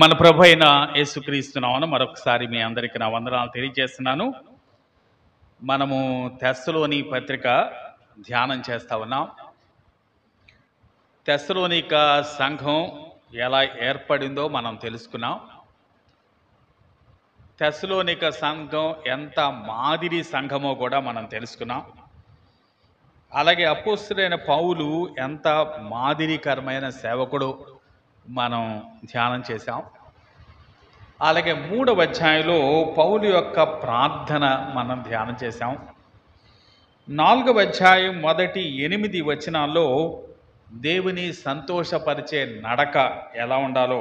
మన ప్రభు అయిన యేసుక్రీస్తు నామమున మరొకసారి మీ అందరికీ నా వందనాలు తెలియజేస్తున్నాను. మనము తెస్సలోని పత్రిక ధ్యానం చేస్తా ఉన్నాం. తెస్సలోనిక సంఘం ఎలా ఏర్పడిందో మనం తెలుసుకున్నాం. తెస్సలోనిక సంఘం ఎంత మాదిరి సంఘమో కూడా మనం తెలుసుకున్నాం. అలాగే అపోస్తలుడైన పౌలు ఎంత మాదిరికరమైన సేవకుడు మనం ధ్యానం చేశాం. అలాగే 3వ అధ్యాయంలో పౌలు యొక్క ప్రార్థన మనం ధ్యానం చేశాం. 4వ అధ్యాయం మొదటి 8 వచనాల్లో దేవుని సంతోషపరిచే నడక ఎలా ఉండాలో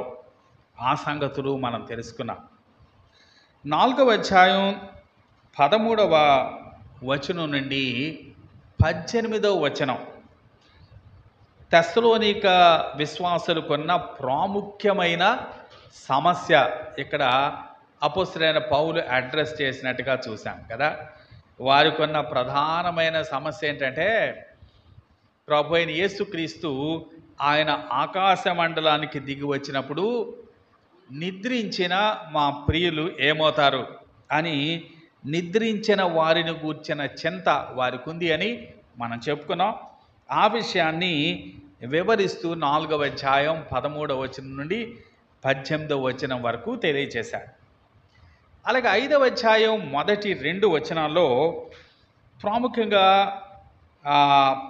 ఆ సంగతులు మనం తెలుసుకున్నాం. 4వ అధ్యాయం 13వ వచనం నుండి 18వ వచనం తెస్సలోనిక విశ్వాసులకున్న ప్రాముఖ్యమైన సమస్య ఇక్కడ అపోస్తలుడైన పౌలు అడ్రస్ చేసినట్టుగా చూసాం కదా. వారికి ఉన్న ప్రధానమైన సమస్య ఏంటంటే ప్రభు అయిన యేసుక్రీస్తు ఆయన ఆకాశ మండలానికి దిగి వచ్చినప్పుడు నిద్రించిన మా ప్రియులు ఏమవుతారు అని నిద్రించిన వారిని గూర్చిన చింత వారికి ఉంది అని మనం చెప్పుకున్నాం. ఆ విషయాన్ని వివరిస్తూ 4వ అధ్యాయం 13వ వచనం నుండి 18వ వచనం వరకు తెలియచేశాడు. అలాగే 5వ అధ్యాయం మొదటి 2 వచనాల్లో ప్రాముఖ్యంగా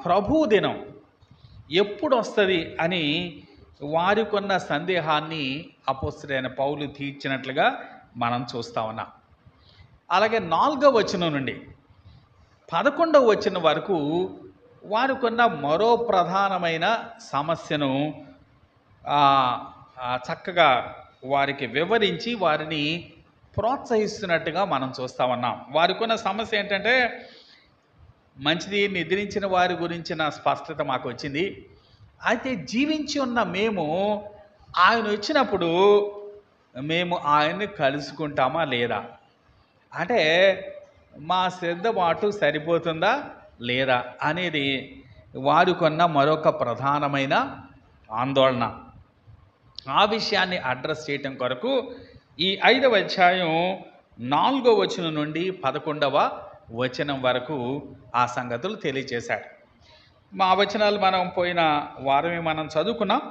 ప్రభు దినం ఎప్పుడు వస్తుంది అని వారికున్న సందేహాన్ని అపోస్తలుడైన పౌలు తీర్చినట్లుగా మనం చూస్తా ఉన్నాం. అలాగే 4వ వచనం నుండి 11వ వచనం వరకు వారికున్న మరో ప్రధానమైన సమస్యను చక్కగా వారికి వివరించి వారిని ప్రోత్సహిస్తున్నట్టుగా మనం చూస్తా ఉన్నాం. వారికున్న సమస్య ఏంటంటే మంచిది, నిద్రించిన వారి గురించిన స్పష్టత మాకు వచ్చింది. అయితే జీవించి ఉన్న మేము ఆయన వచ్చినప్పుడు మేము ఆయన్ని కలుసుకుంటామా లేదా, అంటే మా సిద్ధపాటు సరిపోతుందా లేదా అనేది వారికున్న మరొక ప్రధానమైన ఆందోళన. ఆ విషయాన్ని అడ్రస్ చేయటం కొరకు ఈ 5వ అధ్యాయం 4వ వచనం నుండి 11వ వచనం వరకు ఆ సంగతులు తెలియచేశాడు. మా వచనాలు మనం పోయిన వారమే మనం చదువుకున్నాం.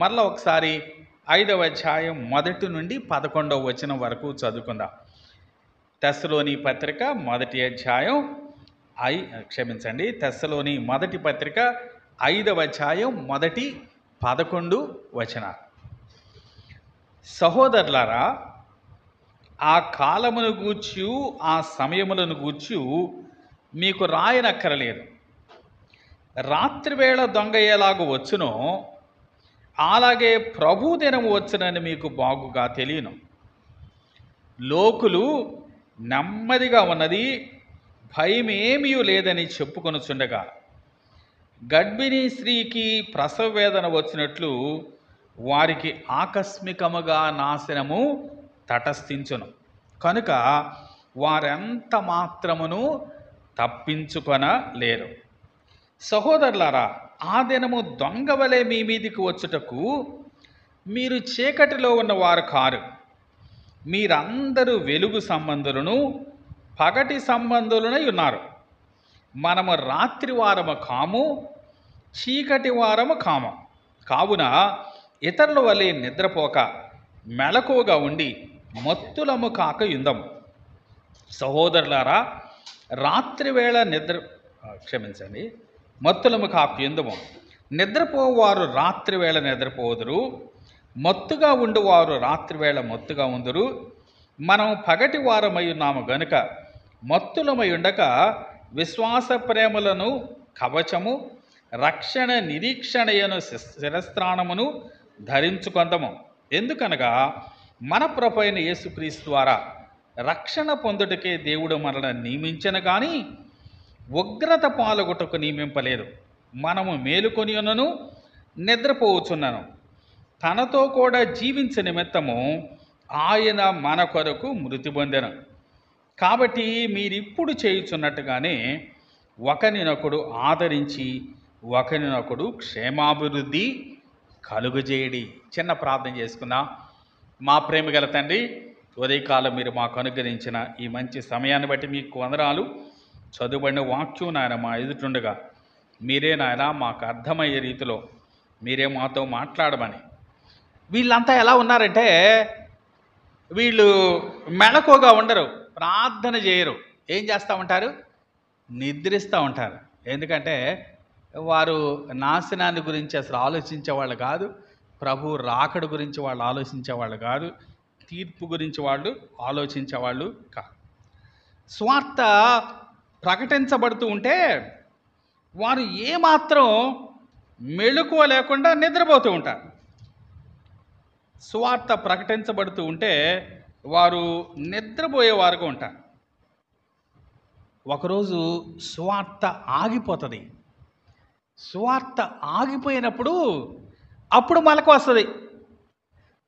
మరలా ఒకసారి 5వ అధ్యాయం మొదటి నుండి 11వ వచనం వరకు చదువుకుందాం. తెస్సలోని పత్రిక మొదటి అధ్యాయం తెస్సలోని మొదటి పత్రిక 5వ అధ్యాయం మొదటి 11 వచనాలు. సహోదరులారా, ఆ కాలమును గూర్చి ఆ సమయములను గూర్చి మీకు రాయనక్కరలేదు. రాత్రివేళ దొంగ ఎలాగూ వచ్చునో అలాగే ప్రభు దినము వచ్చునని మీకు బాగుగా తెలియను. లోకులు నెమ్మదిగా ఉన్నది, భయమేమీ లేదని చెప్పుకొనుచుండగా గర్భిణీ స్త్రీకి ప్రసవ వేదన వచ్చినట్లు వారికి ఆకస్మికముగా నాశనము తటస్థించును. కనుక వారెంత మాత్రమును తప్పించుకొనలేరు. సహోదరులారా, ఆ దినము దొంగ వలె మీ మీదికి వచ్చుటకు మీరు చీకటిలో ఉన్నవారు కారు. మీరందరూ వెలుగు సంబంధులను పగటి సంబంధులనై ఉన్నారు. మనము రాత్రి వారము కాము, చీకటి వారము కాము. కావున ఇతరుల వలె నిద్రపోక మెలకువగా ఉండి మత్తులము కాక యుందము. సహోదరులారా, రాత్రివేళ మత్తులము కాక యుందము. నిద్రపోవారు రాత్రివేళ నిద్రపోదురు, మత్తుగా ఉండువారు రాత్రివేళ మత్తుగా ఉందురు. మనం పగటి వారమై ఉన్నాము గనుక మత్తులమై ఉండక విశ్వాస ప్రేమలను కవచము, రక్షణ నిరీక్షణయను శిరస్త్రాణమును ధరించుకొందము. ఎందుకనగా మన ప్రభు అయిన యేసుక్రీస్తు ద్వారా రక్షణ పొందుటకే దేవుడు మనల్ని నియమించను కానీ ఉగ్రత పాల్గొటకు నియమింపలేదు. మనము మేలుకొని ఉన్నను, నిద్రపోవచ్చున్నాను. తనతో కూడా జీవించ నిమిత్తము ఆయన మన కొరకు మృతి పొందెను. కాబట్టి మీరిప్పుడు చేయుచున్నట్టుగానే ఒకరినొకడు ఆదరించి ఒకరినొకడు క్షేమాభివృద్ధి కలుగజేయడి. చిన్న ప్రార్థన చేసుకుందాం. మా ప్రేమ గల తండ్రి, ఉదయకాలం మీరు మాకు అనుగ్రహించిన ఈ మంచి సమయాన్ని బట్టి మీకు వందనాలు. చదువుబడిన వాక్యం నాయన మా ఎదుటుండగా మీరే నాయన మాకు అర్థమయ్యే రీతిలో మీరే మాతో మాట్లాడమని. వీళ్ళంతా ఎలా ఉన్నారంటే, వీళ్ళు మెళకువగా ఉండరు, ప్రార్థన చేయరు. ఏం చేస్తూ ఉంటారు? నిద్రిస్తూ ఉంటారు. ఎందుకంటే వారు నాశనాన్ని గురించి అసలు ఆలోచించేవాళ్ళు కాదు, ప్రభు రాకడ గురించి వాళ్ళు ఆలోచించేవాళ్ళు కాదు, తీర్పు గురించి వాళ్ళు ఆలోచించేవాళ్ళు కాదు. స్వార్థ ప్రకటించబడుతూ ఉంటే వారు ఏమాత్రం మెళకువ లేకుండా నిద్రపోతూ ఉంటారు. స్వార్థ ప్రకటించబడుతూ ఉంటే వారు నిద్రపోయేవారుగా ఉంటారు. ఒకరోజు స్వార్థ ఆగిపోతుంది. స్వార్థ ఆగిపోయినప్పుడు అప్పుడు మెలకు వస్తుంది.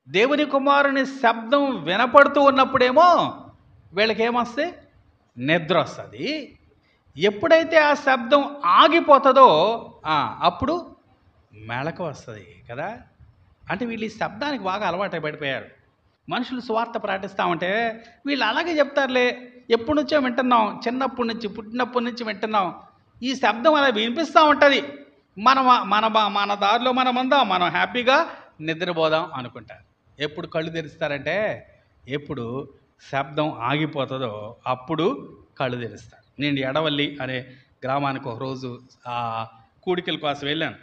దేవుని కుమారుని శబ్దం వినపడుతూ ఉన్నప్పుడేమో వీళ్ళకేమొస్తే నిద్ర వస్తుంది. ఎప్పుడైతే ఆ శబ్దం ఆగిపోతుందో అప్పుడు మెలకు వస్తుంది కదా. అంటే వీళ్ళు ఈ శబ్దానికి బాగా అలవాటు పడిపోయారు. మనుషులు స్వార్థ ప్రకటిస్తామంటే వీళ్ళు అలాగే చెప్తారులే, ఎప్పటి నుంచో వింటున్నాం, చిన్నప్పటి నుంచి పుట్టినప్పటి నుంచి వింటున్నాం, ఈ శబ్దం అలా వినిపిస్తూ ఉంటుంది, మన దారిలో మనం ఉందాం, మనం హ్యాపీగా నిద్రపోదాం అనుకుంటారు. ఎప్పుడు కళ్ళు తెరుస్తారంటే ఎప్పుడు శబ్దం ఆగిపోతుందో అప్పుడు కళ్ళు తెరుస్తారు. నేను ఎడవల్లి అనే గ్రామానికి ఒకరోజు కూడికల కోసం వెళ్ళాను.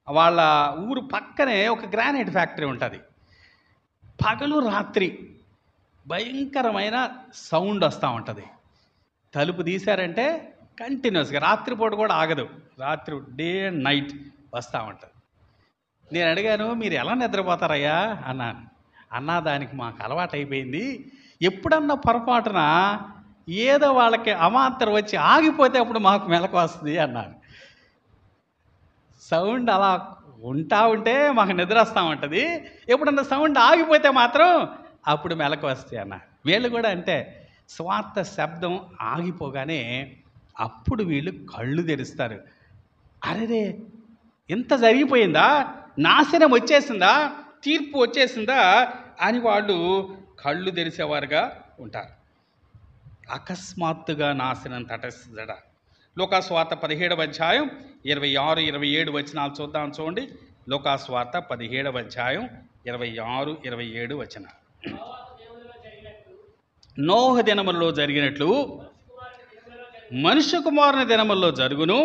వాళ్ళ ఊరు పక్కనే ఒక గ్రానైట్ ఫ్యాక్టరీ ఉంటుంది. పగలు రాత్రి భయంకరమైన సౌండ్ వస్తూ ఉంటుంది. తలుపు తీశారంటే కంటిన్యూస్గా రాత్రిపూట కూడా ఆగదు, రాత్రి డే అండ్ నైట్ వస్తూ ఉంటుంది. నేను అడిగాను, మీరు ఎలా నిద్రపోతారయ్యా అన్నాను. అన్నా దానికి మాకు అలవాటు అయిపోయింది, ఎప్పుడన్నా పొరపాటున ఏదో వాళ్ళకి అమాంతరం వచ్చి ఆగిపోతే అప్పుడు మాకు మెలకు వస్తుంది అన్నాను. సౌండ్ అలా ఉంటే మాకు నిద్ర వస్తూ ఉంటుంది, ఎప్పుడన్నా సౌండ్ ఆగిపోతే మాత్రం అప్పుడు మెలకు వస్తాయి అన్న. వీళ్ళు కూడా అంటే స్వార్థ శబ్దం ఆగిపోగానే అప్పుడు వీళ్ళు కళ్ళు తెరుస్తారు. అరేరే, ఇంత జరిగిపోయిందా, నాశనం వచ్చేసిందా, తీర్పు వచ్చేసిందా అని వాళ్ళు కళ్ళు తెరిచేవారుగా ఉంటారు. అకస్మాత్తుగా నాశనం తటస్థించట. లోకాసువార్త 17వ అధ్యాయం 26, 27 వచనాలు చూద్దాం. చూడండి, లోకాసువార్త 17వ అధ్యాయం 26, 27 వచనాలు. నోహ దినములలో జరిగినట్లు మనుష్య కుమారుని దినములలో జరుగును.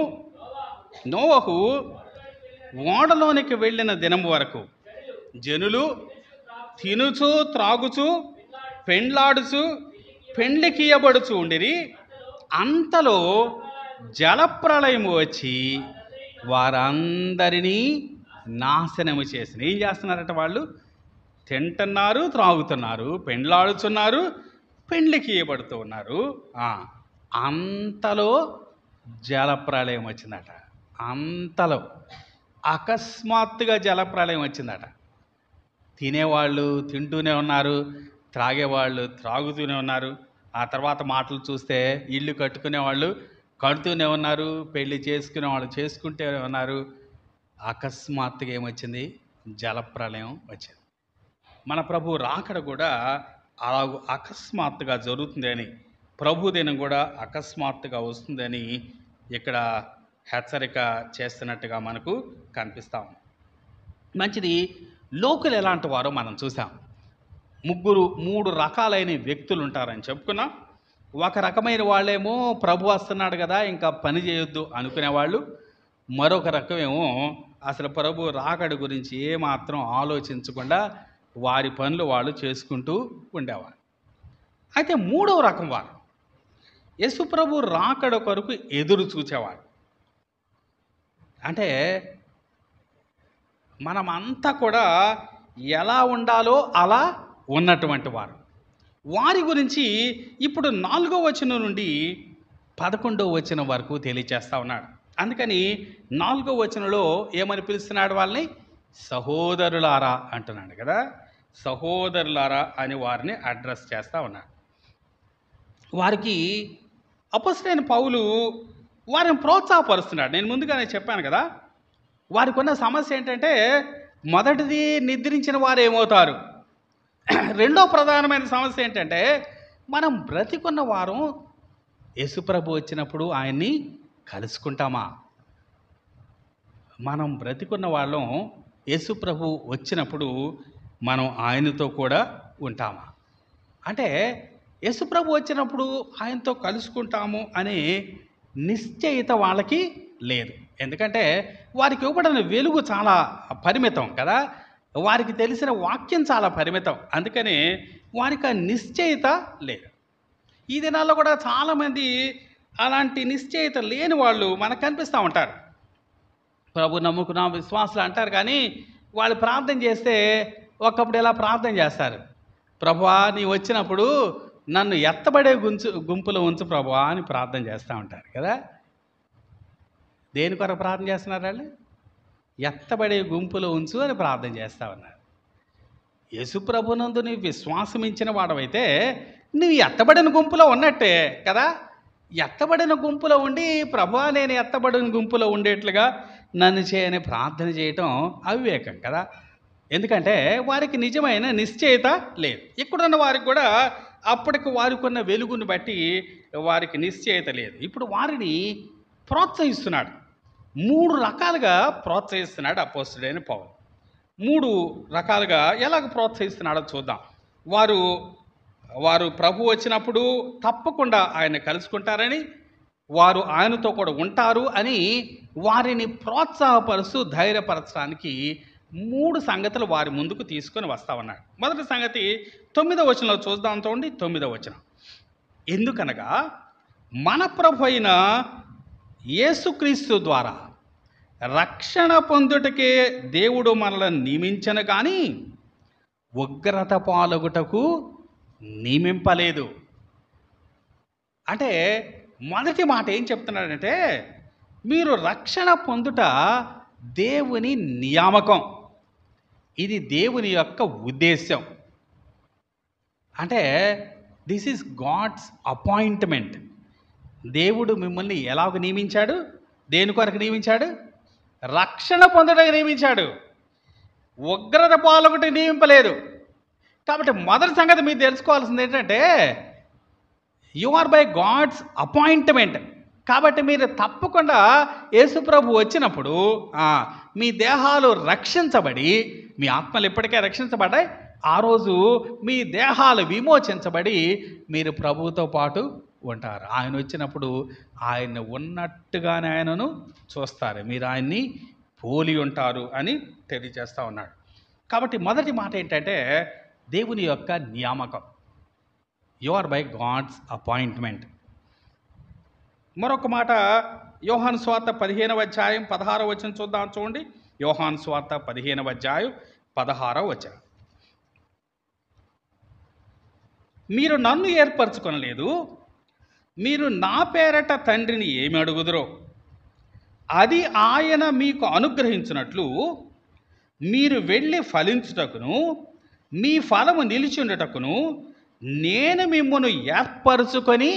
నోవహు ఓడలోనికి వెళ్ళిన దినము వరకు జనులు తినుచు త్రాగుచు పెండ్లాడుచు పెండ్లికియబడుచు ఉండిరి. అంతలో జలప్రళయము వచ్చి వారందరినీ నాశనము చేసిన. ఏం చేస్తున్నారట వాళ్ళు? తింటున్నారు, త్రాగుతున్నారు, పెండ్లాడుతున్నారు, పెండ్లికియబడుతూ ఉన్నారు. అంతలో జలప్రళయం వచ్చిందట. అంతలో అకస్మాత్తుగా జలప్రళయం వచ్చిందట. తినేవాళ్ళు తింటూనే ఉన్నారు, త్రాగేవాళ్ళు త్రాగుతూనే ఉన్నారు. ఆ తర్వాత మాటలు చూస్తే ఇల్లు కట్టుకునేవాళ్ళు కడుతూనే ఉన్నారు, పెళ్లి చేసుకునేవాళ్ళు చేసుకుంటూనే ఉన్నారు. అకస్మాత్తుగా ఏమొచ్చింది? జలప్రళయం వచ్చింది. మన ప్రభు రాకడ కూడా అలా అకస్మాత్తుగా జరుగుతుందని, ప్రభు దినం కూడా అకస్మాత్తుగా వస్తుందని ఇక్కడ హెచ్చరిక చేస్తున్నట్టుగా మనకు కనిపిస్తాం. మంచిది. లోకులు ఎలాంటి వారో మనం చూసాం. మూడు రకాలైన వ్యక్తులు ఉంటారని చెప్పుకున్నాం. ఒక రకమైన వాళ్ళేమో ప్రభు వస్తున్నాడు కదా ఇంకా పని చేయొద్దు అనుకునేవాళ్ళు. మరొక రకమేమో అసలు ప్రభు రాకడ గురించి ఏమాత్రం ఆలోచించకుండా వారి పనులు వాళ్ళు చేసుకుంటూ ఉండేవారు. అయితే మూడవ రకం వారు యేసు ప్రభు రాకడ కొరకు ఎదురు చూచేవాడు. అంటే మనమంతా కూడా ఎలా ఉండాలో అలా ఉన్నటువంటి వారు. వారి గురించి ఇప్పుడు 4వ వచనం నుండి 11వ వచనం వరకు తెలియచేస్తూ ఉన్నాడు. అందుకని 4వ వచనంలో ఏమని పిలుస్తున్నాడు? వాళ్ళని సహోదరులారా అంటున్నాడు కదా. సహోదరులారా అని వారిని అడ్రస్ చేస్తూ ఉన్నాడు. వారికి అపొస్తలుడైన పౌలు వారిని ప్రోత్సాహపరుస్తున్నాడు. నేను ముందుగానే చెప్పాను కదా, వారికి ఉన్న సమస్య ఏంటంటే మొదటిది, నిద్రించిన వారు ఏమవుతారు? రెండో ప్రధానమైన సమస్య ఏంటంటే, మనం బ్రతికున్న వారం యేసుప్రభు వచ్చినప్పుడు ఆయన్ని కలుసుకుంటామా? మనం బ్రతికున్న వాళ్ళం యేసుప్రభు వచ్చినప్పుడు మనం ఆయనతో కూడా ఉంటామా? అంటే యేసుప్రభు వచ్చినప్పుడు ఆయనతో కలుసుకుంటాము అనే నిశ్చయిత వాళ్ళకి లేదు. ఎందుకంటే వారికి ఇవ్వబడిన వెలుగు చాలా పరిమితం కదా, వారికి తెలిసిన వాక్యం చాలా పరిమితం. అందుకని వారికి ఆ నిశ్చయిత లేదు. ఈ దినాల్లో కూడా చాలామంది అలాంటి నిశ్చయిత లేని వాళ్ళు మనకు కనిపిస్తూ ఉంటారు. ప్రభు నమ్ముకున్నాం విశ్వాసులు అంటారు, కానీ వాళ్ళు ప్రార్థన చేస్తే ఒకప్పుడు ఇలా ప్రార్థన చేస్తారు, ప్రభువా నీ వచ్చినప్పుడు నన్ను ఎత్తబడే గుంపులో ఉంచు ప్రభువా అని ప్రార్థన చేస్తూ ఉంటారు కదా. దేని కొరకు ప్రార్థన చేస్తున్నారు వాళ్ళు? ఎత్తబడే గుంపులో ఉంచు అని ప్రార్థన చేస్తూ ఉన్నారు. యేసుప్రభునందు నీవు విశ్వాసం ఇచ్చిన వాడవైతే నువ్వు ఎత్తబడిన గుంపులో ఉన్నట్టే కదా. ఎత్తబడిన గుంపులో ఉండి ప్రభువా నేను ఎత్తబడిన గుంపులో ఉండేట్లుగా నన్ను చేయని ప్రార్థన చేయటం అవివేకం కదా. ఎందుకంటే వారికి నిజమైన నిశ్చయిత లేదు. ఇక్కడున్న వారికి కూడా అప్పటికి వారికి ఉన్న వెలుగును బట్టి వారికి నిశ్చయిత లేదు. ఇప్పుడు వారిని ప్రోత్సహిస్తున్నాడు, 3 రకాలుగా ప్రోత్సహిస్తున్నాడు అపోస్తలుడైన పౌలు. 3 రకాలుగా ఎలాగ ప్రోత్సహిస్తున్నాడో చూద్దాం. వారు ప్రభు వచ్చినప్పుడు తప్పకుండా ఆయన కలుసుకుంటారని, వారు ఆయనతో కూడా ఉంటారు అని వారిని ప్రోత్సాహపరుస్తూ ధైర్యపరచడానికి 3 సంగతులు వారి ముందుకు తీసుకొని వస్తా ఉన్నాడు. మొదటి సంగతి 9వ వచనంలో చూద్దాం. చూడండి 9వ వచనం. ఎందుకనగా మన ప్రభు అయిన యేసుక్రీస్తు ద్వారా రక్షణ పొందుటకే దేవుడు మనల్ని నియమించను కానీ ఉగ్రత పాలగుటకు నియమింపలేదు. అంటే మొదటి మాట ఏం చెప్తున్నాడంటే, మీరు రక్షణ పొందుట దేవుని నియామకం, ఇది దేవుని యొక్క ఉద్దేశం. అంటే దిస్ ఈజ్ గాడ్స్ అపాయింట్మెంట్. దేవుడు మిమ్మల్ని ఎలాగ నియమించాడు? దేని కొరకు నియమించాడు? రక్షణ పొందడానికి నియమించాడు, ఉగ్రత పాలొకటి నియమింపలేదు. కాబట్టి మొదటి సంగతి మీరు తెలుసుకోవాల్సింది ఏంటంటే, you are by God's appointment. కాబట్టి మీరు తప్పకుండా యేసుప్రభు వచ్చినప్పుడు మీ దేహాలు రక్షించబడి, మీ ఆత్మలు ఇప్పటికే రక్షించబడ్డాయి, ఆ రోజు మీ దేహాలు విమోచించబడి మీరు ప్రభువుతో పాటు ఉంటారు. ఆయన వచ్చినప్పుడు ఆయన ఉన్నట్టుగానే ఆయనను చూస్తారు, మీరు ఆయన్ని పోలి ఉంటారు అని తెలియజేస్తూ ఉన్నాడు. కాబట్టి మొదటి మాట ఏంటంటే దేవుని యొక్క నియామకం, you are by God's appointment. మరొక మాట యోహాను సువార్త 15వ అధ్యాయం 16వ వచనం చూద్దాం. చూడండి, యోహాను సువార్త 15వ అధ్యాయం 16వ వచనం. మీరు నన్ను ఏర్పరచుకొనలేదు, మీరు నా పేరట తండ్రిని ఏమి అడుగుదురో అది ఆయన మీకు అనుగ్రహించినట్లు మీరు వెళ్ళి ఫలించుటకును మీ ఫలము నిలిచుండుటకును నేను మిమ్మల్ని ఏర్పరచుకొని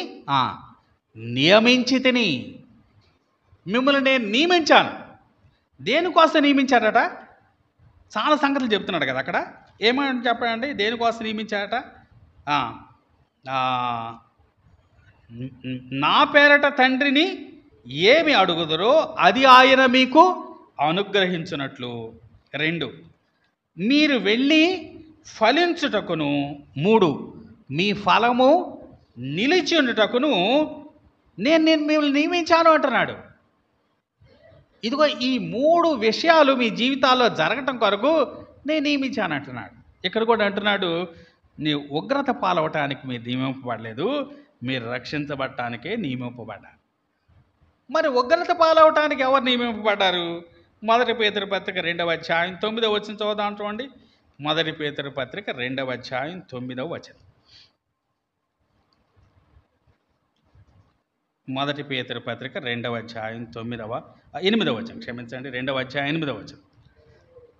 నియమించి తిని. మిమ్మల్ని నేను నియమించాను. దేనికోసం నియమించాడట? చాలా సంగతులు చెప్తున్నాడు కదా అక్కడ. ఏమని చెప్పండి, దేనికోసం నియమించాడట? నా పేరట తండ్రిని ఏమి అడుగుదరో అది ఆయన మీకు అనుగ్రహించినట్లు. 2, మీరు వెళ్ళి ఫలించుటకును. 3, మీ ఫలము నిలిచి ఉండుటకును నేను మిమ్మల్ని నియమించాను అంటున్నాడు. ఇదిగో ఈ 3 విషయాలు మీ జీవితాల్లో జరగటం కొరకు నేను నియమించాను అంటున్నాడు. ఇక్కడ కూడా అంటున్నాడు, నీ ఉగ్రత పాలవటానికి మీరు నియమింపబడలేదు, మీరు రక్షించబడటానికే నియమింపబడ్డారు. మరి ఉగ్రత పాలవటానికి ఎవరు నియమింపబడ్డారు? 1 పేతురు పత్రిక 2వ అధ్యాయం 9వ వచనం చదువుదాం. చూడండి, 1 పేతురు పత్రిక 2వ అధ్యాయం 9వ వచనం. 1 పేతురు పత్రిక 2వ అధ్యాయం 8వ వచనం, క్షమించండి, 2వ అధ్యాయం 8వ వచనం.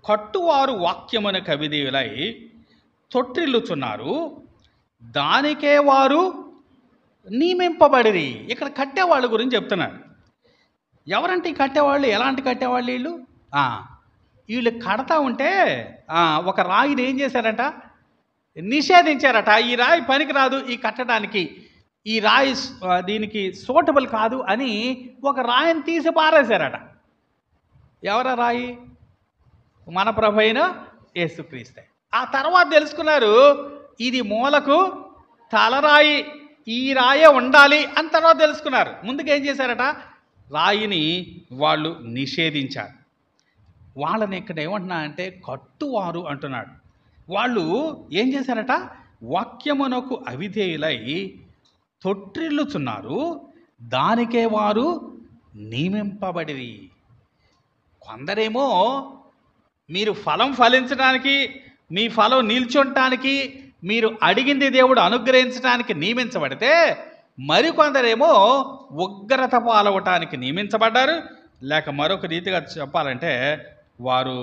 కట్టువారు వాక్యమున కవిదేవులై తొట్టిల్లుచున్నారు, దానికే వారు నియమింపబడిరి. ఇక్కడ కట్టేవాళ్ళ గురించి చెప్తున్నాడు. ఎవరంటే ఈ కట్టేవాళ్ళు? ఎలాంటి కట్టేవాళ్ళు వీళ్ళు? వీళ్ళు కడతా ఉంటే ఒక రాయిని ఏం చేశారట, నిషేధించారట. ఈ రాయి పనికిరాదు ఈ కట్టడానికి, ఈ రాయి దీనికి సూటబుల్ కాదు అని ఒక రాయిని తీసి పారేశారట. ఎవరా రాయి? మన ప్రభు అయిన యేసుక్రీస్తే. ఆ తర్వాత తెలుసుకున్నారు ఇది మూలకు తలరాయి, ఈ రాయే ఉండాలి అని తర్వాత తెలుసుకున్నారు. ముందుకేం చేశారట, రాయిని వాళ్ళు నిషేధించారు. వాళ్ళని ఇక్కడ ఏమంటున్నా అంటే కట్టువారు అంటున్నాడు. వాళ్ళు ఏం చేశారట, వాక్యమునకు అవిధేయులై తొట్టిల్లుచున్నారు, దానికే వారు నియమింపబడిరి. కొందరేమో మీరు ఫలం ఫలించడానికి, మీ ఫలం నిల్చుంటానికి, మీరు అడిగింది దేవుడు అనుగ్రహించడానికి నియమించబడితే, మరికొందరేమో ఉగ్రత పాలవటానికి నియమించబడ్డారు. లేక మరొక రీతిగా చెప్పాలంటే వారు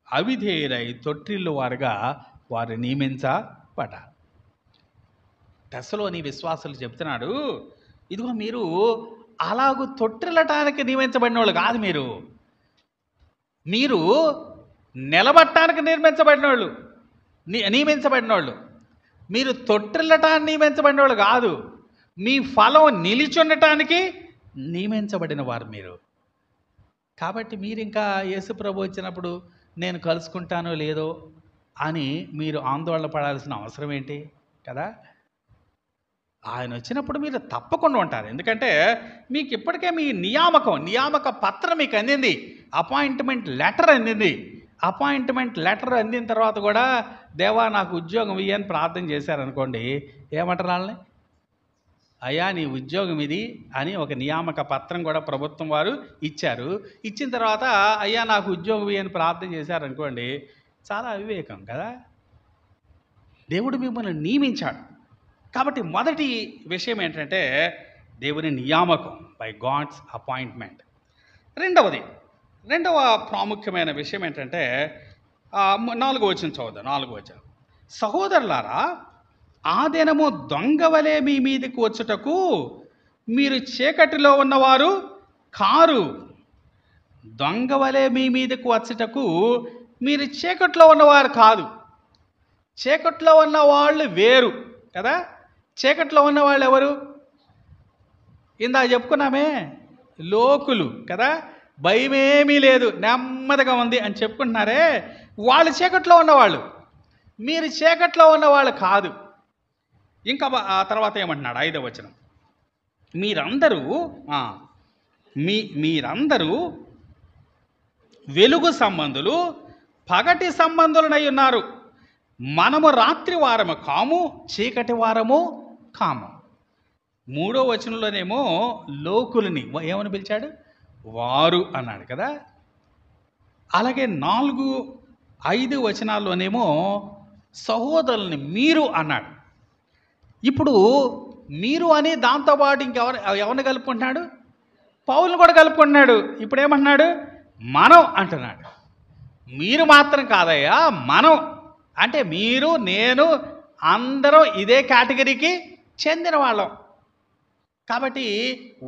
అవిధేయులై తొట్టిల్లు వారుగా వారు నియమించబడ్డారు. దశలోని విశ్వాసులు చెప్తున్నాడు, ఇదిగో మీరు అలాగూ తొట్టిల్లటానికి నియమించబడిన వాళ్ళు కాదు, మీరు నిలబట్టడానికి నియమించబడిన వాళ్ళు, మీరు తొట్టిల్లటానికి నియమించబడిన వాళ్ళు కాదు, మీ ఫలం నిలిచుండటానికి నియమించబడిన వారు మీరు. కాబట్టి మీరు ఇంకా యేసుప్రభు వచ్చినప్పుడు నేను కలుసుకుంటానో లేదో అని మీరు ఆందోళన పడాల్సిన అవసరం ఏంటి కదా. ఆయన వచ్చినప్పుడు మీరు తప్పకుండా ఉంటారు. ఎందుకంటే మీకు ఇప్పటికే మీ నియామక పత్రం మీకు అందింది, అపాయింట్మెంట్ లెటర్ అందింది. అపాయింట్మెంట్ లెటర్ అందిన తర్వాత కూడా దేవా నాకు ఉద్యోగం ఇయ్యని ప్రార్థన చేశారనుకోండి, ఏమంటారు వాళ్ళని? అయ్యా నీ ఉద్యోగం ఇది అని ఒక నియామక పత్రం కూడా ప్రభుత్వం వారు ఇచ్చారు. ఇచ్చిన తర్వాత అయ్యా నాకు ఉద్యోగం ఇయ్యని ప్రార్థన చేశారనుకోండి, చాలా అవివేకం కదా. దేవుడు మిమ్మల్ని నియమించాడు. కాబట్టి మొదటి విషయం ఏంటంటే దేవుని నియామకం, బై గాడ్స్ అపాయింట్మెంట్. రెండవ ప్రాముఖ్యమైన విషయం ఏంటంటే 4వ వచనం చదువుదాం. 4వ వచనం, సహోదరులారా ఆ దినము దొంగవలే మీ మీదకి వచ్చుటకు మీరు చీకటిలో ఉన్నవారు కారు. దొంగవలే మీ మీదకు వచ్చుటకు మీరు చీకట్లో ఉన్నవారు కాదు. చీకట్లో ఉన్న వాళ్ళు వేరు కదా. చీకట్లో ఉన్నవాళ్ళు ఎవరు? ఇందాక చెప్పుకున్నామే, లోకులు కదా. భయమేమీ లేదు, నెమ్మదిగా ఉంది అని చెప్పుకుంటున్నారే, వాళ్ళు చీకట్లో ఉన్నవాళ్ళు. మీరు చీకట్లో ఉన్నవాళ్ళు కాదు. ఇంకా ఆ తర్వాత ఏమంటున్నాడు 5వ వచనం, మీరందరూ వెలుగు సంబంధులు, పగటి సంబంధులనై ఉన్నారు. మనము రాత్రి వారము కాము, చీకటి వారము కాము. 3వ వచనంలోనేమో లోకులని ఏమని పిలిచాడు? వారు అన్నాడు కదా. అలాగే 4, 5 వచనాల్లోనేమో సహోదరుల్ని మీరు అన్నాడు. ఇప్పుడు మీరు అని దాంతోపాటు ఎవరిని కలుపుకుంటున్నాడు? పౌలుని కూడా కలుపుకుంటున్నాడు. ఇప్పుడు ఏమంటున్నాడు? మనం అంటున్నాడు. మీరు మాత్రం కాదయ్యా, మనం అంటే మీరు, నేను అందరం ఇదే కేటగిరీకి చెందిన వాళ్ళం. కాబట్టి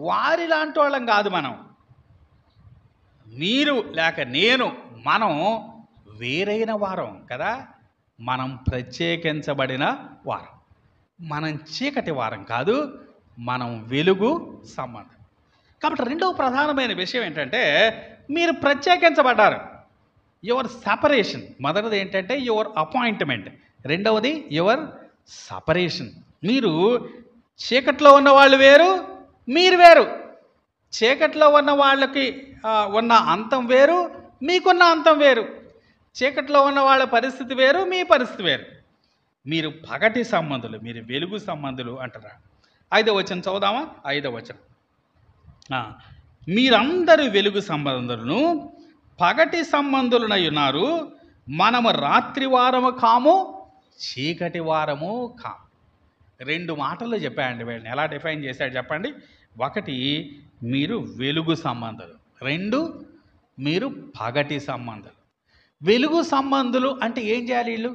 వారి లాంటి వాళ్ళం కాదు మనం. మీరు లేక నేను, మనం వేరైన వారం కదా. మనం ప్రత్యేకించబడిన వారం. మనం చీకటి వారం కాదు, మనం వెలుగు సంబంధం. కాబట్టి రెండవ ప్రధానమైన విషయం ఏంటంటే మీరు ప్రత్యేకించబడ్డారు. Your separation. మొదటిది ఏంటంటే యువర్ అపాయింట్మెంట్, రెండవది యువర్ సపరేషన్. మీరు చీకట్లో ఉన్న వాళ్ళు వేరు, మీరు వేరు. చీకట్లో ఉన్న వాళ్ళకి ఉన్న అంతం వేరు, మీకున్న అంతం వేరు. చీకట్లో ఉన్న వాళ్ళ పరిస్థితి వేరు, మీ పరిస్థితి వేరు. మీరు పగటి సంబంధులు, మీరు వెలుగు సంబంధులు అంటారా. 5వ వచనం చదువుదామా. 5వ వచనం, మీరందరూ వెలుగు సంబంధులను పగటి సంబంధులనై ఉన్నారు. మనము రాత్రి వారము కాము, చీకటి వారము కాము. 2 మాటలు చెప్పాయండి. వీళ్ళని ఎలా డిఫైన్ చేశాడు చెప్పండి. 1 మీరు వెలుగు సంబంధులు, 2 మీరు పగటి సంబంధులు. వెలుగు సంబంధులు అంటే ఏం చేయాలి? వీళ్ళు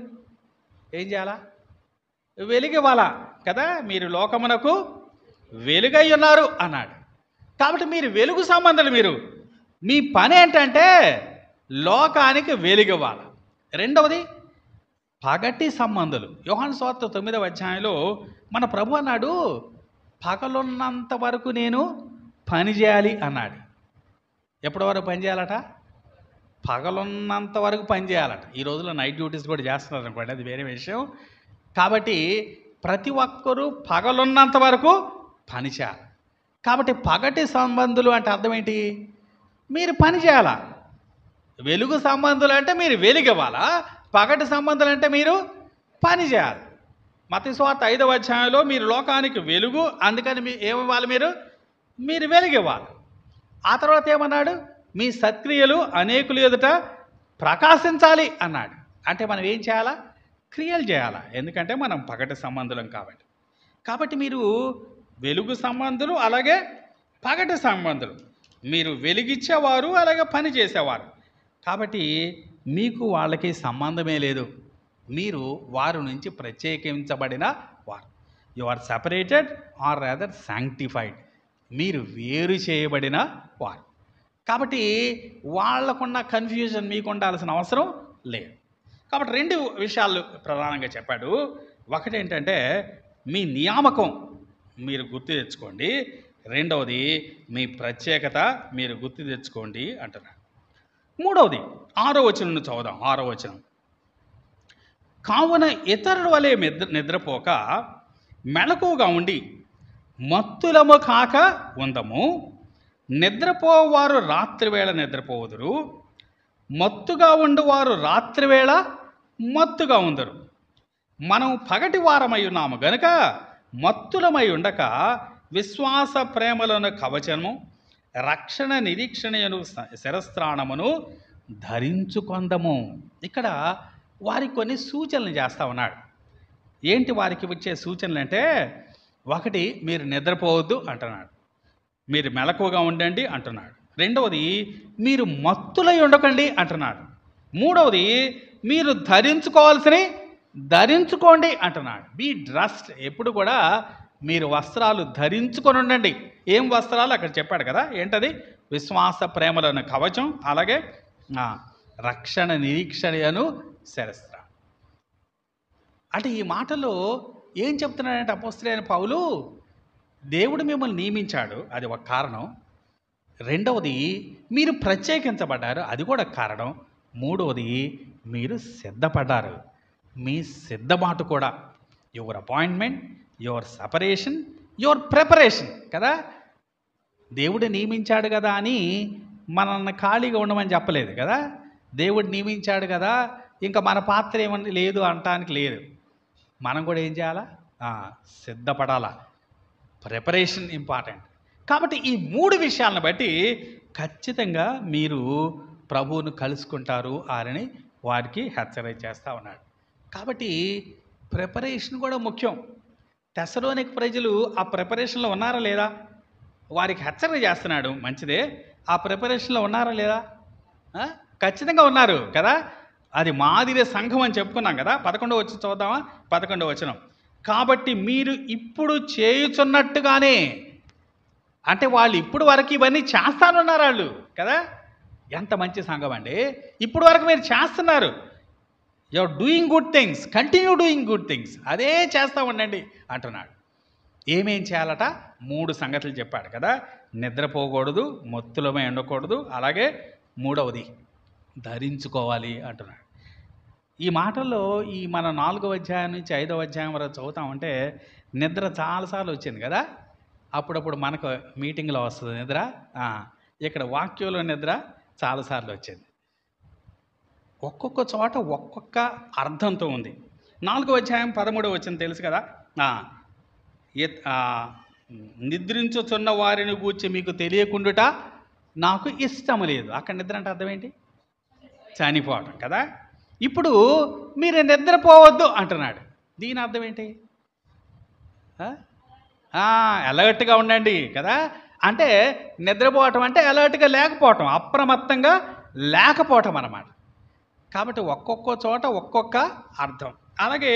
ఏం చేయాలా? వెలుగివ్వాలా కదా. మీరు లోకమునకు వెలుగై ఉన్నారు అన్నాడు. కాబట్టి మీరు వెలుగు సంబంధులు. మీరు మీ పని ఏంటంటే లోకానికి వెలుగివ్వాలి. రెండవది పగటి సంబంధులు. యోహాను సువార్త 9వ అధ్యాయంలో మన ప్రభు అన్నాడు, పగలున్నంత వరకు నేను పని చేయాలి అన్నాడు. ఎప్పటి వరకు పని చేయాలట? పగలున్నంత వరకు పని చేయాలట. ఈ రోజుల్లో నైట్ డ్యూటీస్ కూడా చేస్తున్నారు అనుకోండి, అది వేరే విషయం. కాబట్టి ప్రతి ఒక్కరూ పగలున్నంత వరకు పని చేయాలి. కాబట్టి పగటి సంబంధులు అంటే అర్థం ఏంటి? మీరు పని చేయాలా. వెలుగు సంబంధులు అంటే మీరు వెలుగివ్వాలా, పగటి సంబంధులు అంటే మీరు పని చేయాలి. మత్తయి సువార్త 5వ అధ్యాయంలో మీరు లోకానికి వెలుగు, అందుకని ఏమివ్వాలి? మీరు వెలుగివ్వాలి. ఆ తర్వాత ఏమన్నాడు? మీ సత్క్రియలు అనేకులు ఎదుట ప్రకాశించాలి అన్నాడు. అంటే మనం ఏం చేయాలా? క్రియలు చేయాలా. ఎందుకంటే మనం పగటి సంబంధులం కాబట్టి మీరు వెలుగు సంబంధులు, అలాగే పగటి సంబంధులు. మీరు వెలిగిచ్చేవారు, అలాగే పని చేసేవారు. కాబట్టి మీకు వాళ్ళకి సంబంధమే లేదు. మీరు వారి నుంచి ప్రత్యేకించబడిన వారు. You are separated or rather sanctified. మీరు వేరు చేయబడిన వారు. కాబట్టి వాళ్ళకున్న కన్ఫ్యూజన్ మీకు ఉండాల్సిన అవసరం లేదు. కాబట్టి 2 విషయాలు ప్రధానంగా చెప్పాడు. ఒకటి ఏంటంటే మీ నియామకం మీరు గుర్తు తెచ్చుకోండి. రెండవది మీ ప్రత్యేకత మీరు గుర్తు తెచ్చుకోండి అంటున్నాడు. మూడవది 6వ వచనం చదువుదాం. 6వ వచనం. కావున ఇతరుల వలె నిద్రపోక మెలకువగా ఉండి మత్తులము కాక ఉందము. నిద్రపోవారు రాత్రివేళ నిద్రపోవుదురు, మత్తుగా ఉండువారు రాత్రివేళ మత్తుగా ఉందరు. మనం పగటి వారమై ఉన్నాము గనుక మత్తులమై ఉండక విశ్వాస ప్రేమలను కవచము, రక్షణ నిరీక్షణను శిరస్త్రాణమును ధరించుకొందము. ఇక్కడ వారికి కొన్ని సూచనలు చేస్తూ ఉన్నాడు. ఏంటి వారికి వచ్చే సూచనలు అంటే, ఒకటి మీరు నిద్రపోవద్దు అంటున్నాడు, మీరు మెలకువగా ఉండండి అంటున్నాడు. రెండవది మీరు మత్తులై ఉండకండి అంటున్నాడు. మూడవది మీరు ధరించుకోవాల్సినవి ధరించుకోండి అంటున్నాడు. Be dressed. ఎప్పుడు కూడా మీరు వస్త్రాలు ధరించుకొని ఉండండి. ఏం వస్త్రాలు అక్కడ చెప్పాడు కదా, ఏంటది? విశ్వాస ప్రేమలను కవచం, అలాగే రక్షణ నిరీక్షణను శిరస్త్ర. అంటే ఈ మాటలో ఏం చెప్తున్నాడంటే అపోస్తలుడైన పౌలు, దేవుడు మిమ్మల్ని నియమించాడు, అది ఒక కారణం. రెండవది మీరు ప్రత్యేకించబడ్డారు, అది కూడా కారణం. మూడవది మీరు సిద్ధపడ్డారు, మీ సిద్ధబాటు కూడా. Your appointment, your separation, your preparation కదా. దేవుడు నియమించాడు కదా అని మనల్ని ఖాళీగా ఉండమని చెప్పలేదు కదా. దేవుడు నియమించాడు కదా ఇంకా మన పాత్ర ఏమని లేదు అనటానికి లేదు. మనం కూడా ఏం చేయాలా? సిద్ధపడాలా. Preparation important. కాబట్టి ఈ 3 విషయాలను బట్టి ఖచ్చితంగా మీరు ప్రభువును కలుసుకుంటారు అని వారికి హెచ్చరిక చేస్తూ ఉన్నాడు. కాబట్టి ప్రిపరేషన్ కూడా ముఖ్యం. తెస్సలోనిక ప్రజలు ఆ ప్రిపరేషన్లో ఉన్నారా లేదా? వారికి హెచ్చరిక చేస్తున్నాడు, మంచిదే. ఆ ప్రిపరేషన్లో ఉన్నారా లేదా? ఖచ్చితంగా ఉన్నారు కదా. అది మాదిరి సంఘం అని చెప్పుకున్నాం కదా. 11వ వచనం చూద్దామా? 11వ వచనం. కాబట్టి మీరు ఇప్పుడు చేయుచున్నట్టుగానే, అంటే వాళ్ళు ఇప్పుడు వరకు ఇవన్నీ చేస్తానున్నారు వాళ్ళు కదా. ఎంత మంచి సంఘం అండి. ఇప్పుడు వరకు మీరు చేస్తున్నారు. You are doing good things, continue doing good things. అదే చేస్తూ ఉండండి అంటున్నాడు. ఏమేం చేయాలట? 3 సంగతులు చెప్పాడు కదా. నిద్రపోకూడదు, మత్తులమై ఉండకూడదు, అలాగే మూడవది ధరించుకోవాలి అంటున్నాడు. ఈ మాటల్లో ఈ మన 4వ అధ్యాయం నుంచి 5వ అధ్యాయం వరకు చదువుతామంటే నిద్ర చాలాసార్లు వచ్చింది కదా. అప్పుడప్పుడు మనకు మీటింగ్లో వస్తుంది నిద్ర, ఇక్కడ వాక్యంలో నిద్ర చాలాసార్లు వచ్చింది. ఒక్కొక్క చోట ఒక్కొక్క అర్థంతో ఉంది. 4వ అధ్యాయం 13వ వచనం తెలుసు కదా. నిద్రించుచున్న వారిని గూర్చి మీకు తెలియకుండుట నాకు ఇష్టం లేదు. అక్కడ నిద్ర అంటే అర్థం ఏంటి? చనిపోవటం కదా. ఇప్పుడు మీరు నిద్రపోవద్దు అంటున్నాడు. దీని అర్థం ఏంటి? అలర్ట్గా ఉండండి కదా. అంటే నిద్రపోవటం అంటే అలర్ట్గా లేకపోవటం, అప్రమత్తంగా లేకపోవటం అన్నమాట. కాబట్టి ఒక్కొక్క చోట ఒక్కొక్క అర్థం. అలాగే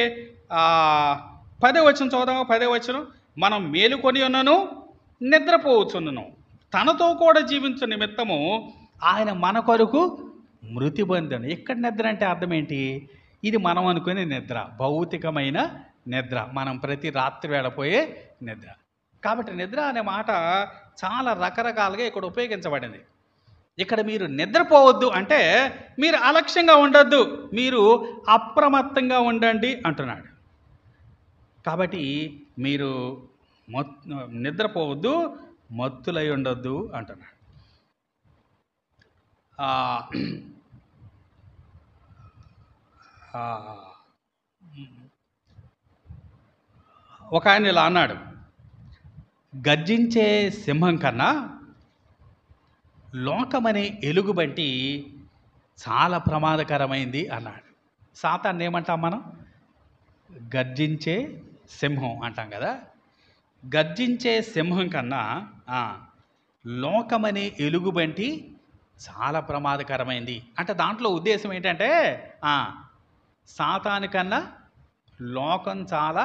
10వ వచనం చూద్దాము. 10వ వచనం. మనం మేలుకొని ఉన్నను నిద్రపోవచ్చును, తనతో కూడా జీవించు నిమిత్తము ఆయన మన కొరకు మృతి బంధనం. ఇక్కడ నిద్ర అంటే అర్థం ఏంటి? ఇది మనం అనుకునే నిద్ర, భౌతికమైన నిద్ర, మనం ప్రతి రాత్రి వేళపోయే నిద్ర. కాబట్టి నిద్ర అనే మాట చాలా రకరకాలుగా ఇక్కడ ఉపయోగించబడింది. ఇక్కడ మీరు నిద్రపోవద్దు అంటే మీరు అలక్ష్యంగా ఉండొద్దు, మీరు అప్రమత్తంగా ఉండండి అంటున్నాడు. కాబట్టి మీరు నిద్రపోవద్దు, మత్తులై ఉండొద్దు అంటున్నాడు. ఒక ఆయన ఇలా అన్నాడు, గర్జించే సింహం కన్నా లోకమనే ఎలుగుబంటి చాలా ప్రమాదకరమైంది అన్నాడు. సాతాన్ని ఏమంటాం మనం? గర్జించే సింహం అంటాం కదా. గర్జించే సింహం కన్నా లోకమనే ఎలుగుబంటి చాలా ప్రమాదకరమైంది అంటే దాంట్లో ఉద్దేశం ఏంటంటే సాతాను కన్నా లోకం చాలా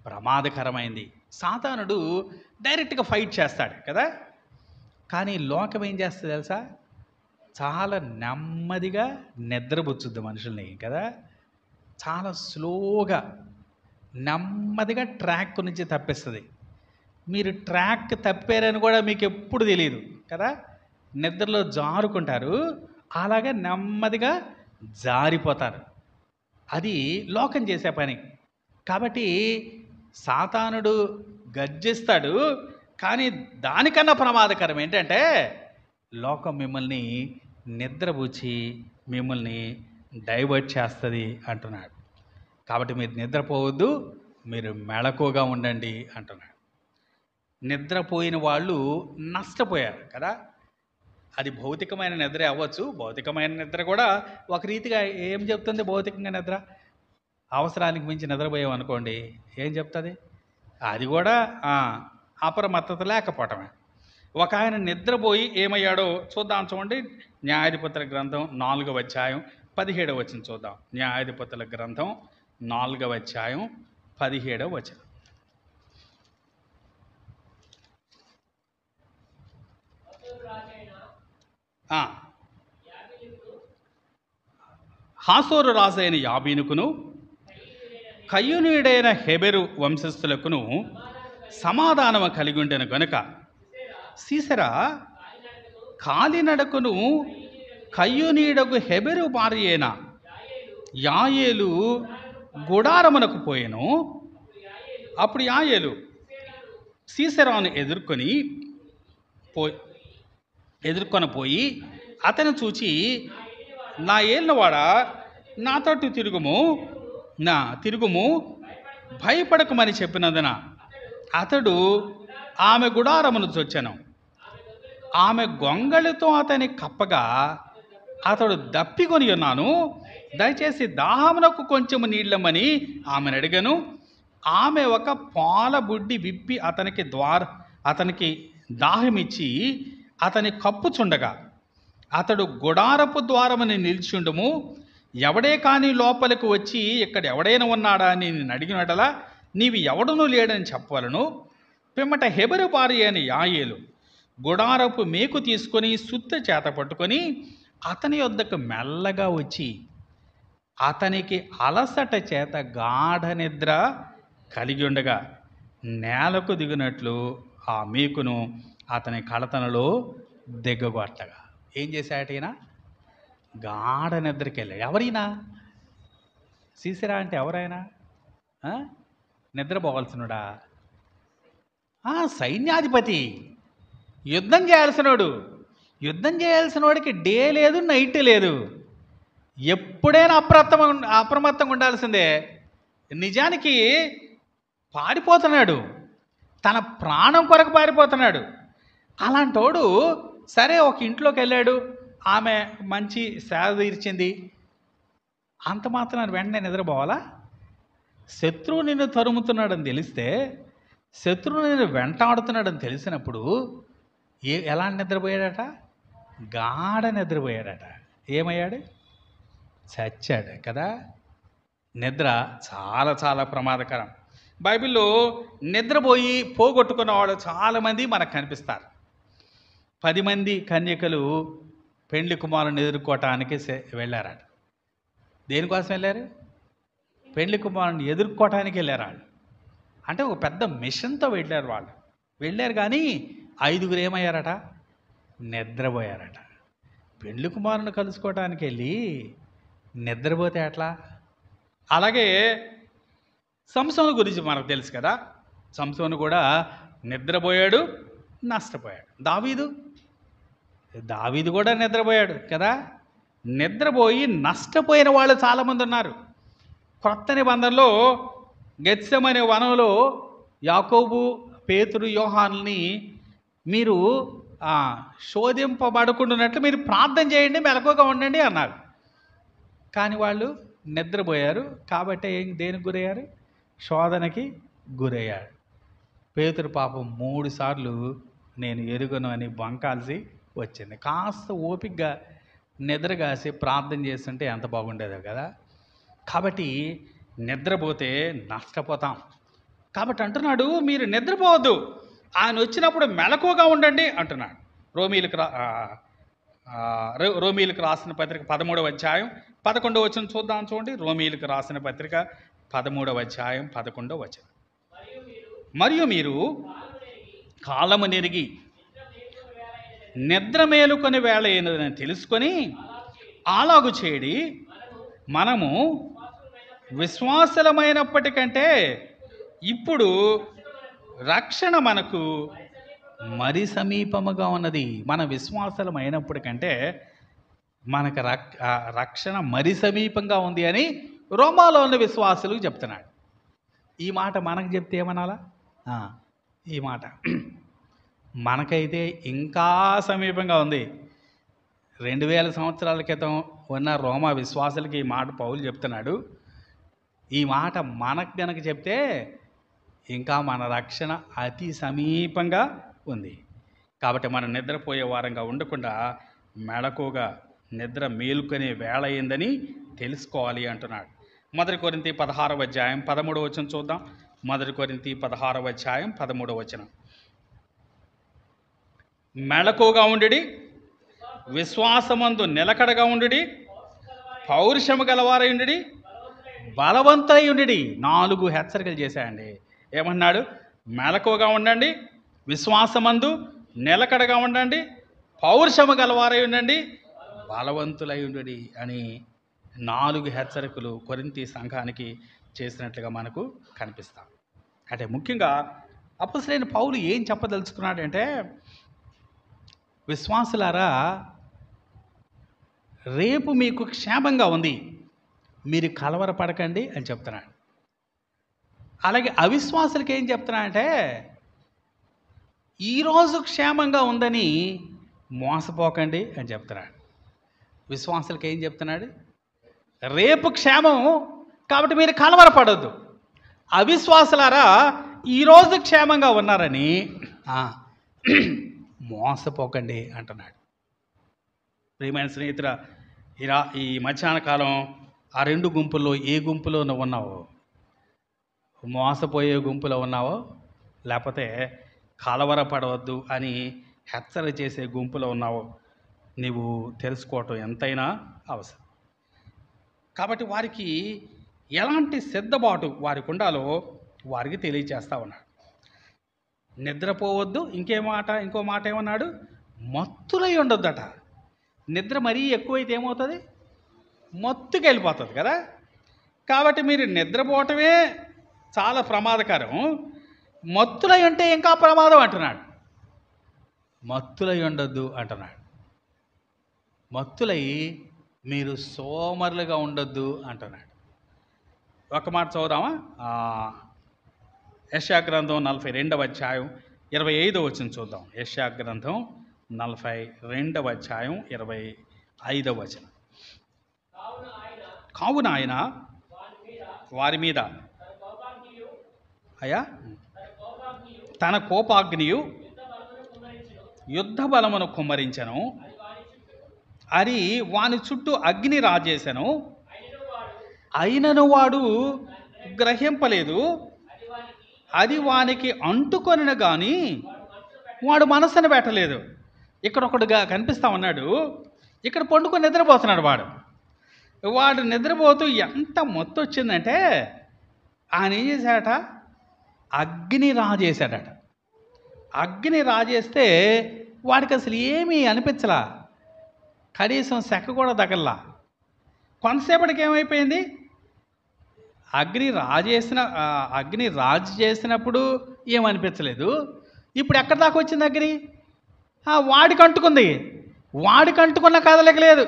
ప్రమాదకరమైంది. సాతానుడు డైరెక్ట్గా ఫైట్ చేస్తాడు కదా, కానీ లోకం ఏం చేస్తుంది తెలుసా? చాలా నెమ్మదిగా నిద్రపుచ్చుద్ది మనుషుల్ని కదా. చాలా స్లోగా నెమ్మదిగా ట్రాక్ నుంచి తప్పిస్తుంది. మీరు ట్రాక్ తప్పారని కూడా మీకు ఎప్పుడు తెలియదు కదా. నిద్రలో జారుకుంటారు, అలాగే నెమ్మదిగా జారిపోతారు. అది లోకం చేసే పని. కాబట్టి సాతానుడు గర్జిస్తాడు, కానీ దానికన్నా ప్రమాదకరం ఏంటంటే లోకం మిమ్మల్ని నిద్రపుచ్చి మిమ్మల్ని డైవర్ట్ చేస్తుంది అంటున్నాడు. కాబట్టి మీరు నిద్రపోవద్దు, మీరు మెళకువగా ఉండండి అంటున్నాడు. నిద్రపోయిన వాళ్ళు నష్టపోయారు కదా. అది భౌతికమైన నిద్ర అవ్వచ్చు. భౌతికమైన నిద్ర కూడా ఒక రీతిగా ఏం చెప్తుంది? భౌతికంగా నిద్ర అవసరానికి మించి నిద్రపోయామనుకోండి ఏం చెప్తుంది? అది కూడా అప్రమత్తత లేకపోవటమే. ఒక ఆయన నిద్రపోయి ఏమయ్యాడో చూద్దాం. చూడండి, న్యాయాధిపతుల గ్రంథం 4వ అధ్యాయం 17వ వచనం చూద్దాం. న్యాయాధిపతుల గ్రంథం 4వ అధ్యాయం 17వ వచనం. హాసోరు రాజైన యాబీనుకును కయ్యూనీయుడైన హెబెరు వంశస్థులకును సమాధానము కలిగి ఉండెను గనుక సీసెరా కాలినడకును కయ్యూనీయుడకు హెబెరు భార్య అయిన యాయేలు గుడారమునకు పోయెను. అప్పుడు యాయేలు సీసెరాను ఎదుర్కొని పోయి అతను చూచి, నా ఏలినవాడా, నా తట్టు తిరుగుము, భయపడకమని చెప్పినందున అతడు ఆమె గుడారమును చొచ్చెను. ఆమె గొంగళితో అతని కప్పగా అతడు దప్పికొని ఉన్నాను. దయచేసి దాహమునకు కొంచెము నీళ్ళమని ఆమెను అడిగాను. ఆమె ఒక పాల బుడ్డి విప్పి అతనికి దాహమిచ్చి అతని కప్పుచుండగా అతడు గుడారపు ద్వారముని నిల్చుండము. ఎవడే కానీ లోపలికి వచ్చి ఇక్కడ ఎవడైనా ఉన్నాడా అని నేను అడిగినట్లా నీవు ఎవడనూ లేడని చెప్పవలను. పిమ్మట హెబెరు భార్య అయిన యాయేలు గుడారపు మేకు తీసుకొని సుత్తి చేత పట్టుకొని అతని వద్దకు మెల్లగా వచ్చి అతనికి అలసట చేత గాఢ నిద్ర కలిగి ఉండగా నేలకు దిగినట్లు ఆ మేకును అతని కడతనలో దిగ్గగొట్టగా. ఏం చేశాట ఈయన? గాఢ నిద్రకి వెళ్ళాడు. ఎవరైనా సీసెరా అంటే ఎవరైనా నిద్రపోవాల్సినడా? సైన్యాధిపతి, యుద్ధం చేయాల్సినోడు. యుద్ధం చేయాల్సిన వాడికి డే లేదు, నైట్ లేదు. ఎప్పుడైనా అప్రమత్తంగా ఉండాల్సిందే. నిజానికి పారిపోతున్నాడు, తన ప్రాణం కొరకు పారిపోతున్నాడు. అలాంటోడు సరే ఒక ఇంట్లోకి వెళ్ళాడు, ఆమె మంచి సేద తీర్చింది, అంత మాత్రం వెంటనే నిద్రపోవాలా? శత్రువు నిన్ను తరుముతున్నాడని తెలిస్తే, శత్రువు నిన్ను వెంటాడుతున్నాడని తెలిసినప్పుడు ఎలా నిద్రపోయాడట? గాఢ నిద్రపోయాడట. ఏమయ్యాడు? చచ్చాడు కదా. నిద్ర చాలా చాలా ప్రమాదకరం. బైబిల్లో నిద్రపోయి పోగొట్టుకున్న వాళ్ళు చాలామంది మనకు కనిపిస్తారు. 10 మంది కన్యకలు పెండ్లి కుమారుని ఎదుర్కోవటానికి వెళ్ళారట. దేనికోసం వెళ్ళారు? పెండ్లి కుమారుని ఎదుర్కోవటానికి వెళ్ళారు వాళ్ళు. అంటే ఒక పెద్ద మిషన్తో వెళ్ళారు వాళ్ళు. వెళ్ళారు కానీ 5గురు ఏమయ్యారట? నిద్రపోయారట. పెండ్లి కుమారుని కలుసుకోవటానికి వెళ్ళి నిద్రపోతే ఎట్లా? అలాగే సంసోను గురించి మనకు తెలుసు కదా. సంసోను కూడా నిద్రపోయాడు, నష్టపోయాడు. దావీదు కూడా నిద్రపోయాడు కదా. నిద్రపోయి నష్టపోయిన వాళ్ళు చాలామంది ఉన్నారు. క్రొత్త నిబంధనలో గెత్సెమనే వనంలో యాకోబు, పేతురు, యోహానుల్ని మీరు శోధింపబడకుండానట్లు మీరు ప్రార్థన చేయండి, మెలకువగా ఉండండి అన్నారు. కానీ వాళ్ళు నిద్రపోయారు. కాబట్టి దేనికి గురయ్యారు? శోధనకి గురయ్యాడు. పేతురు పాపం 3 సార్లు నేను ఎరుగను అని బంకాల్సి వచ్చింది. కాస్త ఓపికగా నిద్రగాసి ప్రార్థన చేస్తుంటే ఎంత బాగుండేదో కదా. కాబట్టి నిద్రపోతే నష్టపోతాం. కాబట్టి అంటున్నాడు, మీరు నిద్రపోవద్దు, ఆయన వచ్చినప్పుడు మెలకువగా ఉండండి అంటున్నాడు. రోమీలకు రాసిన పత్రిక 13వ అధ్యాయం 11వ వచనం చూద్దాం. చూడండి, రోమీలకు రాసిన పత్రిక 13వ అధ్యాయం 11వ వచనం. మరియు మీరు కాలము నెరిగి నిద్ర మేలుకొని వేళ అయినదని తెలుసుకొని అలాగు చేయడి, మనము విశ్వాసులమైనప్పటికంటే ఇప్పుడు రక్షణ మనకు మరి సమీపముగా ఉన్నది. మన విశ్వాసులమైనప్పటికంటే మనకు రక్షణ మరి సమీపంగా ఉంది అని రోమాలో ఉన్న విశ్వాసులకు చెప్తున్నాడు. ఈ మాట మనకు చెప్తే ఏమనాలా? ఈ మాట మనకైతే ఇంకా సమీపంగా ఉంది. 2000 సంవత్సరాల క్రితం ఉన్న రోమా విశ్వాసులకి ఈ మాట పౌలు చెప్తున్నాడు. ఈ మాట మనకు గనక చెప్తే ఇంకా మన రక్షణ అతి సమీపంగా ఉంది. కాబట్టి మనం నిద్రపోయే వారంగా ఉండకుండా మెళకువగా నిద్ర మేలుకునే వేళ అయిందని తెలుసుకోవాలి అంటున్నాడు. 1 కొరింథీ 16వ అధ్యాయం 13వ వచనం చూద్దాం. 1 కొరింథీ 16వ అధ్యాయం 13వ వచనం. మెళకువగా ఉండుడి, విశ్వాసమందు నిలకడగా ఉండుడి, పౌరుషము గలవారై ఉండుడి, బలవంతులై ఉండుడి. 4 హెచ్చరికలు చేశాయండి. ఏమన్నాడు? మెళకువగా ఉండండి, విశ్వాసమందు నిలకడగా ఉండండి, పౌరుషము గలవారై ఉండండి, బలవంతులై ఉండుడి అని 4 హెచ్చరికలు కొరింథీ సంఘానికి చేసినట్లుగా మనకు కనిపిస్తాం. అంటే ముఖ్యంగా అపొస్తలుడైన పౌలు ఏం చెప్పదలుచుకున్నాడంటే, విశ్వాసులారా, రేపు మీకు క్షేమంగా ఉంది, మీరు కలవరపడకండి అని చెప్తున్నాడు. అలాగే అవిశ్వాసులకి ఏం చెప్తున్నాడంటే, ఈరోజు క్షేమంగా ఉందని మోసపోకండి అని చెప్తున్నాడు. విశ్వాసులకి ఏం చెప్తున్నాడు? రేపు క్షేమం కాబట్టి మీరు కలవరపడొద్దు. అవిశ్వాసులారా, ఈరోజు క్షేమంగా ఉన్నారని మోసపోకండి అంటున్నాడు. ప్రియమైన స్నేహితురా, ఈ మధ్యాహ్న కాలం ఆ 2 గుంపుల్లో ఏ గుంపులో నువ్వు ఉన్నావో? మోసపోయే గుంపులో ఉన్నావో, లేకపోతే కలవరపడవద్దు అని హెచ్చరిక చేసే గుంపులో ఉన్నావో నీవు తెలుసుకోవటం ఎంతైనా అవసరం. కాబట్టి వారికి ఎలాంటి సిద్ధపాటు వారికి ఉండాలో వారికి తెలియచేస్తా ఉన్నాడు. నిద్రపోవద్దు, ఇంకో మాట ఏమన్నాడు? మత్తులై ఉండొద్దట. నిద్ర మరీ ఎక్కువైతే ఏమవుతుంది? మత్తుకి వెళ్ళిపోతుంది కదా. కాబట్టి మీరు నిద్రపోవటమే చాలా ప్రమాదకరం, మత్తులై ఉంటే ఇంకా ప్రమాదం అంటున్నాడు. మత్తులై ఉండొద్దు అంటున్నాడు. మత్తులై మీరు సోమరులుగా ఉండొద్దు అంటున్నాడు. ఒక మాట చదువుదామా? యెషయా గ్రంథం 42వ అధ్యాయం 25వ వచనం చూద్దాం. యెషయా గ్రంథం 42వ అధ్యాయం 25వ వచనం. కావున ఆయన వారి మీద తన కోపాగ్నియు యుద్ధ బలమును కుమ్మరించెను, అది వాని చుట్టూ అగ్ని రాజేసెను, అయినను వాడు గ్రహింపలేదు, అది వానికి అంటుకొనిన కానీ వాడు మనసును పెట్టలేదు. ఇక్కడ ఒకడుగా కనిపిస్తా ఉన్నాడు. ఇక్కడ పండుకొని నిద్రపోతున్నాడు వాడు. వాడు నిద్రపోతూ ఎంత మొత్తం వచ్చిందంటే ఆయన ఏం చేశాడట, అగ్ని రాజేశాడట. అగ్ని రాజేస్తే వాడికి అసలు ఏమీ అనిపించలా, కనీసం సెక్క కూడా తగల్లా. కొంతసేపటికి ఏమైపోయింది, అగ్ని రాజు చేసినప్పుడు ఏమనిపించలేదు. ఇప్పుడు ఎక్కడి దాకా వచ్చింది అగ్ని? వాడికి అంటుకుంది. వాడికి అంటుకున్న కదలకలేదు,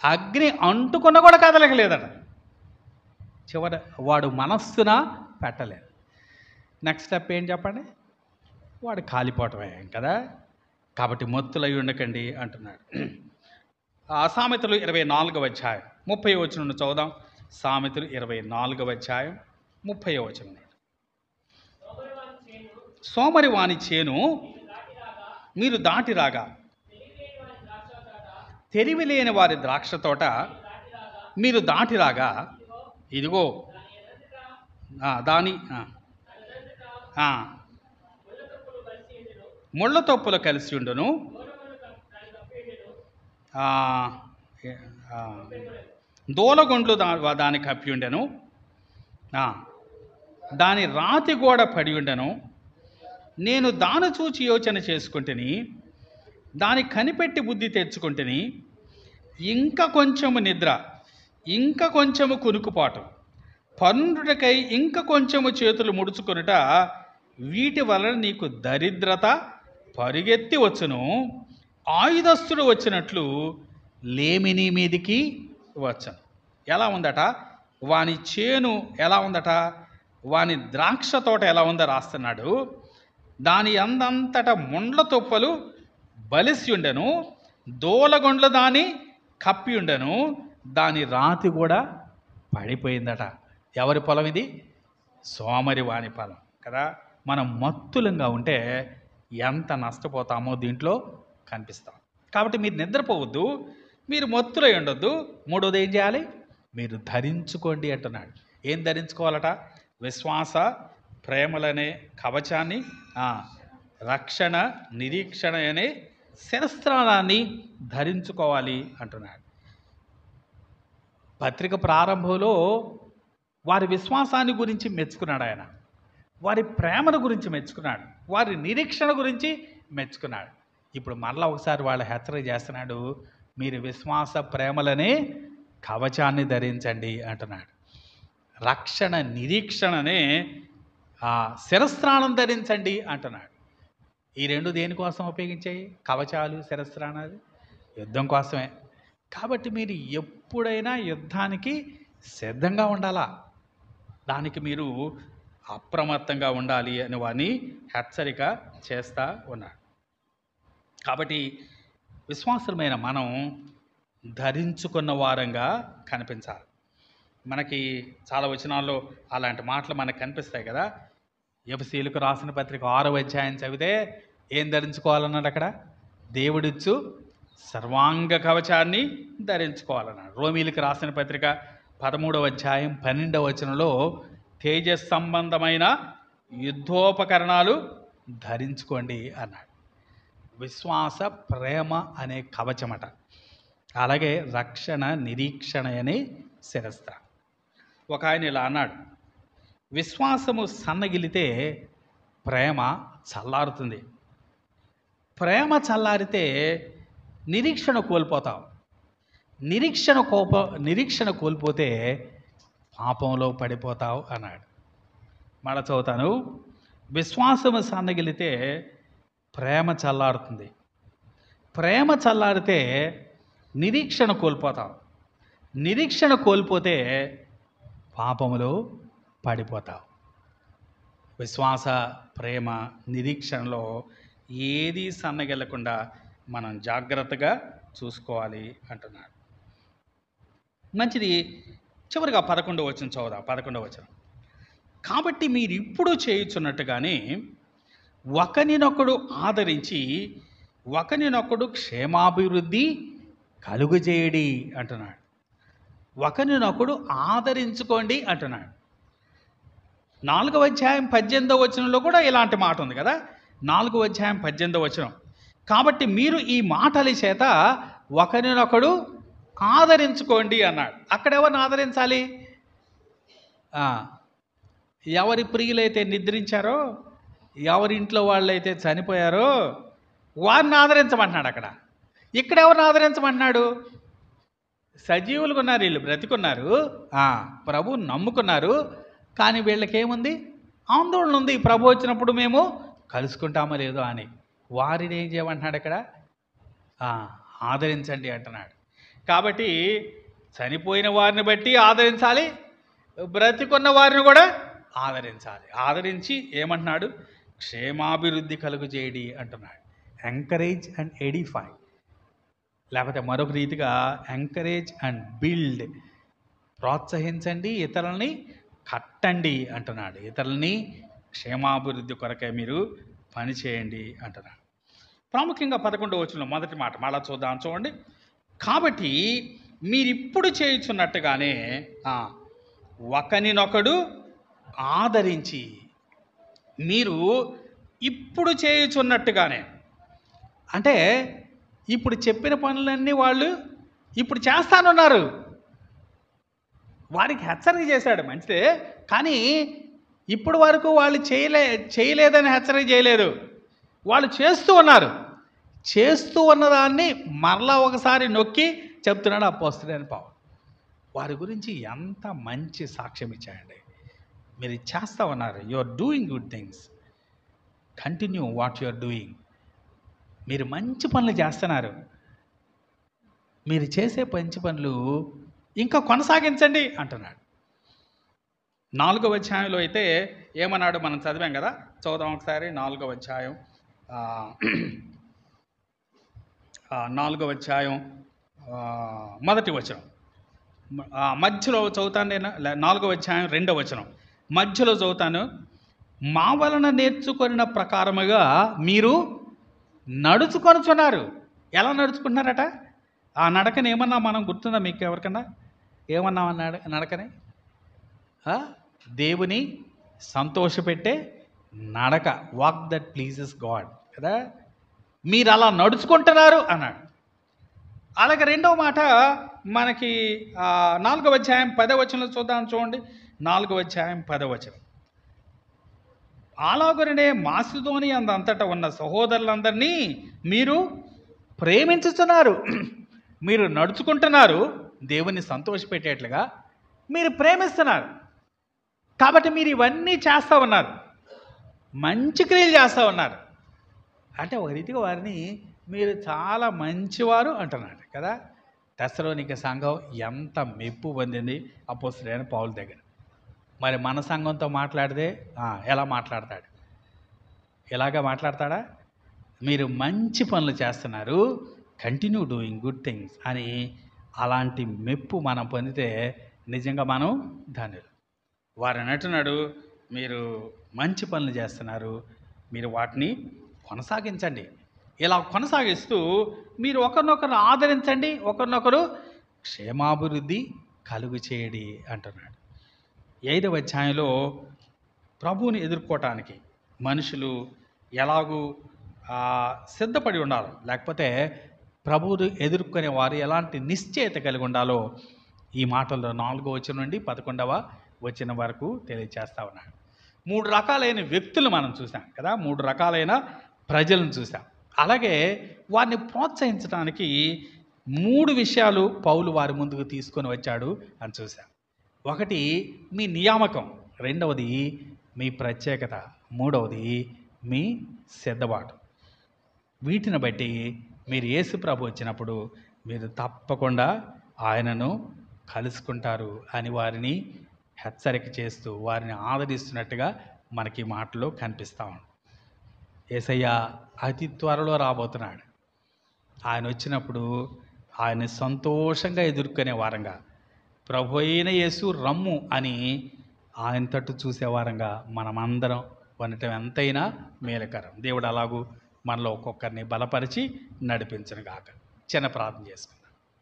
అగ్ని అంటుకున్న కూడా కదలకలేదట. చివరి వాడు మనస్సున పెట్టలేదు. నెక్స్ట్ స్టెప్ ఏం చెప్పండి, వాడు కాలిపోవటమే కదా. కాబట్టి మత్తులై ఉండకండి అంటున్నాడు. సామెతలు 24వ అధ్యాయం 30వ వచనం చదువుదాం. సామెతలు 24వ అధ్యాయం 30వ వచనం. సోమరి వాని చేను మీరు దాటి రాగా, తెలివి లేని వారి ద్రాక్ష తోట మీరు దాటి రాగా, ఇదిగో దాని ముళ్ళ తొప్పులు కలిసి ఉండును, దూలగొండ్లు దాని కప్పి ఉండెను, దాని రాతి గోడ పడి ఉండెను. నేను దాని చూచి యోచన చేసుకుంటుని, దాని కనిపెట్టి బుద్ధి తెచ్చుకుంటుని, ఇంకా కొంచెము నిద్ర, ఇంకా కొంచెము కునుకుపాటు, పన్నుడికై ఇంకా కొంచెము చేతులు ముడుచుకొనుట, వీటి వలన నీకు దరిద్రత పరిగెత్తి వచ్చును. ఆయుధస్తుడు వచ్చినట్లు లేమిని మీదికి వచ్చను. ఎలా ఉందట వాని చేను, ఎలా ఉందట వాని ద్రాక్ష తోట ఎలా ఉందో రాస్తున్నాడు. దాని అందంతట ముండ్ల తొప్పలు బలిసి ఉండెను, దూలగొండ్ల దాని కప్పి ఉండెను, దాని రాతి కూడా పడిపోయిందట. ఎవరి పొలం ఇది? సోమరి వాని పొలం కదా. మనం మత్తులంగా ఉంటే ఎంత నష్టపోతామో దీంట్లో కనిపిస్తాం. కాబట్టి మీరు నిద్రపోవద్దు, మీరు మత్తులై ఉండొద్దు. మూడోది ఏం చేయాలి, మీరు ధరించుకోండి అంటున్నాడు. ఏం ధరించుకోవాలట? విశ్వాస ప్రేమలనే కవచాన్ని, రక్షణ నిరీక్షణ అనే శిరస్త్రాణాన్ని ధరించుకోవాలి అంటున్నాడు. పత్రిక ప్రారంభంలో వారి విశ్వాసాన్ని గురించి మెచ్చుకున్నాడు ఆయన, వారి ప్రేమను గురించి మెచ్చుకున్నాడు, వారి నిరీక్షణ గురించి మెచ్చుకున్నాడు. ఇప్పుడు మరలా ఒకసారి వాళ్ళ హెచ్చరిక చేస్తున్నాడు, మీరు విశ్వాస ప్రేమలనే కవచాన్ని ధరించండి అంటున్నాడు. రక్షణ నిరీక్షణనే శిరస్త్రాణం ధరించండి అంటున్నాడు. ఈ రెండు దేనికోసం ఉపయోగించాయి? కవచాలు, శిరస్త్రాణాలు యుద్ధం కోసమే. కాబట్టి మీరు ఎప్పుడైనా యుద్ధానికి సిద్ధంగా ఉండాలా, దానికి మీరు అప్రమత్తంగా ఉండాలి అని వారిని హెచ్చరిక చేస్తూ ఉన్నాడు. కాబట్టి విశ్వాసమైన మనం ధరించుకున్న వారంగా కనిపించాలి. మనకి చాలా వచనాల్లో అలాంటి మాటలు మనకు కనిపిస్తాయి కదా. ఎఫెసీయులకు రాసిన పత్రిక 6వ అధ్యాయం చదివితే ఏం ధరించుకోవాలన్నాడు అక్కడ? దేవుడిచ్చు సర్వాంగ కవచాన్ని ధరించుకోవాలన్నాడు. రోమీలకు రాసిన పత్రిక 13వ అధ్యాయం 12వ వచనంలో తేజస్ సంబంధమైన యుద్ధోపకరణాలు ధరించుకోండి అన్నాడు. విశ్వాస ప్రేమ అనే కవచమట. అలాగే రక్షణ నిరీక్షణ అనే శిరస్త్ర. ఒక ఆయన ఇలా అన్నాడు, విశ్వాసము సన్నగిలితే ప్రేమ చల్లారుతుంది, ప్రేమ చల్లారితే నిరీక్షణ కోల్పోతావు, నిరీక్షణ కోల్పోతే పాపంలో పడిపోతావు అన్నాడు. మళ్ళా చదువుతాను, విశ్వాసము సన్నగిలితే ప్రేమ చల్లారుతుంది, ప్రేమ చల్లారితే నిరీక్షణ కోల్పోతావు, నిరీక్షణ కోల్పోతే పాపములో పడిపోతావు. విశ్వాస ప్రేమ నిరీక్షణలో ఏది సన్నగిల్లకుండా మనం జాగ్రత్తగా చూసుకోవాలి అంటున్నాడు. మంచిది. చివరిగా 11వ వచనం చదువుదాం. 11వ వచనం. కాబట్టి మీరు ఇప్పుడు చేయుచున్నట్టుగానే ఒకనినొకడు ఆదరించి ఒకనినొకడు క్షేమాభివృద్ధి కలుగజేయడి అంటున్నాడు. ఒకరినొకడు ఆదరించుకోండి అంటున్నాడు. 4వ అధ్యాయం 18వ వచనంలో కూడా ఇలాంటి మాట ఉంది కదా. 4వ అధ్యాయం 18వ వచనం, కాబట్టి మీరు ఈ మాటల చేత ఒకరినొకడు ఆదరించుకోండి అన్నాడు. అక్కడ ఎవరిని ఆదరించాలి? ఆ, ఎవరి ప్రియులైతే నిద్రించారో, ఎవరింట్లో వాళ్ళైతే చనిపోయారో వారిని ఆదరించమంటున్నాడు అక్కడ. ఇక్కడ ఎవరిని ఆదరించమంటున్నాడు? సజీవులుగా ఉన్నారు, వీళ్ళు బ్రతికున్నారు, ప్రభు నమ్ముకున్నారు, కానీ వీళ్ళకేముంది? ఆందోళన ఉంది, ప్రభు వచ్చినప్పుడు మేము కలుసుకుంటామో లేదో అని. వారిని ఏం చేయమంటున్నాడు ఇక్కడ? ఆదరించండి అంటున్నాడు. కాబట్టి చనిపోయిన వారిని బట్టి ఆదరించాలి, బ్రతికున్న వారిని కూడా ఆదరించాలి. ఆదరించి ఏమంటున్నాడు? క్షేమాభివృద్ధి కలుగు చేయడి అంటున్నాడు. ఎంకరేజ్ అండ్ ఎడిఫై, లేకపోతే మరొక రీతిగా ఎంకరేజ్ అండ్ బిల్డ్, ప్రోత్సహించండి, ఇతరులని కట్టండి అంటున్నాడు. ఇతరులని క్షేమాభివృద్ధి కొరకే మీరు పని చేయండి అంటున్నాడు. ప్రాముఖ్యంగా 11వ వచనంలో మొదటి మాట మళ్ళా చూద్దాం, చూడండి. కాబట్టి మీరిప్పుడు చేయుచున్నట్టుగానే ఒకనినొకడు ఆదరించి, మీరు ఇప్పుడు చేయుచున్నట్టుగానే అంటే ఇప్పుడు చెప్పిన పనులన్నీ వాళ్ళు ఇప్పుడు చేస్తానున్నారు. వారికి హెచ్చరిక చేశాడు, మంచిదే, కానీ ఇప్పుడు వరకు వాళ్ళు చేయలేదని హెచ్చరిక చేయలేదు. వాళ్ళు చేస్తూ ఉన్నారు. చేస్తూ ఉన్నదాన్ని మరలా ఒకసారి నొక్కి చెప్తున్నాడు అపోస్తలుడైన పౌలు. వారి గురించి ఎంత మంచి సాక్ష్యం ఇచ్చాయండి. మీరు చేస్తూ ఉన్నారు, you are doing good things, continue what you are doing. మీరు మంచి పనులు చేస్తున్నారు, మీరు చేసే మంచి పనులు ఇంకా కొనసాగించండి అంటున్నాడు. 4వ అధ్యాయంలో అయితే ఏమన్నాడు మనం చదివాం కదా, చదువుదాం ఒకసారి. 4వ అధ్యాయం 4వ అధ్యాయం మొదటి వచనం మధ్యలో చదువుతాను. నేను 4వ అధ్యాయం 2వ వచనం మధ్యలో చదువుతాను. మా వలన నేర్చుకున్న ప్రకారముగా మీరు నడుచుకొనుచున్నారు. ఎలా నడుచుకుంటున్నారట? ఆ నడకని ఏమన్నా మనం గుర్తుందా మీకు ఎవరికన్నా? ఏమన్నా నడకని? దేవుని సంతోషపెట్టే నడక, వాక్ దట్ ప్లీజెస్ గాడ్ కదా. మీరు అలా నడుచుకుంటున్నారు అన్నాడు. అలాగే రెండవ మాట మనకి 4వ అధ్యాయం 10వ వచనంలో చూద్దాం, చూడండి. 4వ అధ్యాయం 10వ వచనం. అలాగనే మాసిదోనియ అంతటా ఉన్న సహోదరులందరినీ మీరు ప్రేమించుతున్నారు. మీరు నడుచుకుంటున్నారు, దేవుని సంతోషపెట్టేట్లుగా మీరు ప్రేమిస్తున్నారు. కాబట్టి మీరు ఇవన్నీ చేస్తూ ఉన్నారు, మంచి క్రియలు చేస్తూ ఉన్నారు. అంటే ఒక రీతిగా వారిని మీరు చాలా మంచివారు అంటున్నాడు కదా. తెస్సలోనిక సంఘం ఎంత మెప్పు పొందింది అపోస్తలుడైన పౌలు దగ్గర. మరి మన సంఘంతో మాట్లాడితే ఎలా మాట్లాడతాడు? ఎలాగా మాట్లాడతాడా? మీరు మంచి పనులు చేస్తున్నారు, కంటిన్యూ డూయింగ్ గుడ్ థింగ్స్ అని. అలాంటి మెప్పు మనం పొందితే నిజంగా మనం ధన్యులు. వారిని అంటున్నాడు, మీరు మంచి పనులు చేస్తున్నారు, మీరు వాటిని కొనసాగించండి. ఇలా కొనసాగిస్తూ మీరు ఒకరినొకరు ఆదరించండి, ఒకరినొకరు క్షేమాభివృద్ధి కలుగు చేయడి అంటున్నాడు. 5వ అధ్యాయంలో ప్రభువుని ఎదుర్కోవటానికి మనుషులు ఎలాగూ సిద్ధపడి ఉండాలో, లేకపోతే ప్రభువుని ఎదుర్కొనే వారు ఎలాంటి నిశ్చయత కలిగి ఉండాలో ఈ మాటల్లో 4వ వచనం నుండి 11వ వచనం వరకు తెలియజేస్తా ఉన్నాడు. 3 రకాలైన వ్యక్తులు మనం చూసాం కదా, 3 రకాలైన ప్రజలను చూసాం. అలాగే వారిని ప్రోత్సహించడానికి 3 విషయాలు పౌలు వారి ముందుకు తీసుకొని వచ్చాడు అని చూసాం. ఒకటి మీ నియామకం, రెండవది మీ ప్రత్యేకత, మూడవది మీ సిద్ధపాటు. వీటిని బట్టి మీరు యేసు ప్రభు వచ్చినప్పుడు మీరు తప్పకుండా ఆయనను కలుసుకుంటారు అని వారిని హెచ్చరిక చేస్తూ వారిని ఆదరిస్తున్నట్టుగా మనకి మాటలో కనిపిస్తా ఉంది. యేసయ్య అతి త్వరలో రాబోతున్నాడు. ఆయన వచ్చినప్పుడు ఆయన సంతోషంగా ఎదుర్కొనే వారంగా, ప్రభు అయిన యేసు రమ్ము అని ఆయన తట్టు చూసే వారంగా మనమందరం ఉండటం ఎంతైనా మేలుకరం. దేవుడు అలాగూ మనలో ఒక్కొక్కరిని బలపరిచి నడిపించును గాక. చిన్న ప్రార్థన చేసుకుందాం.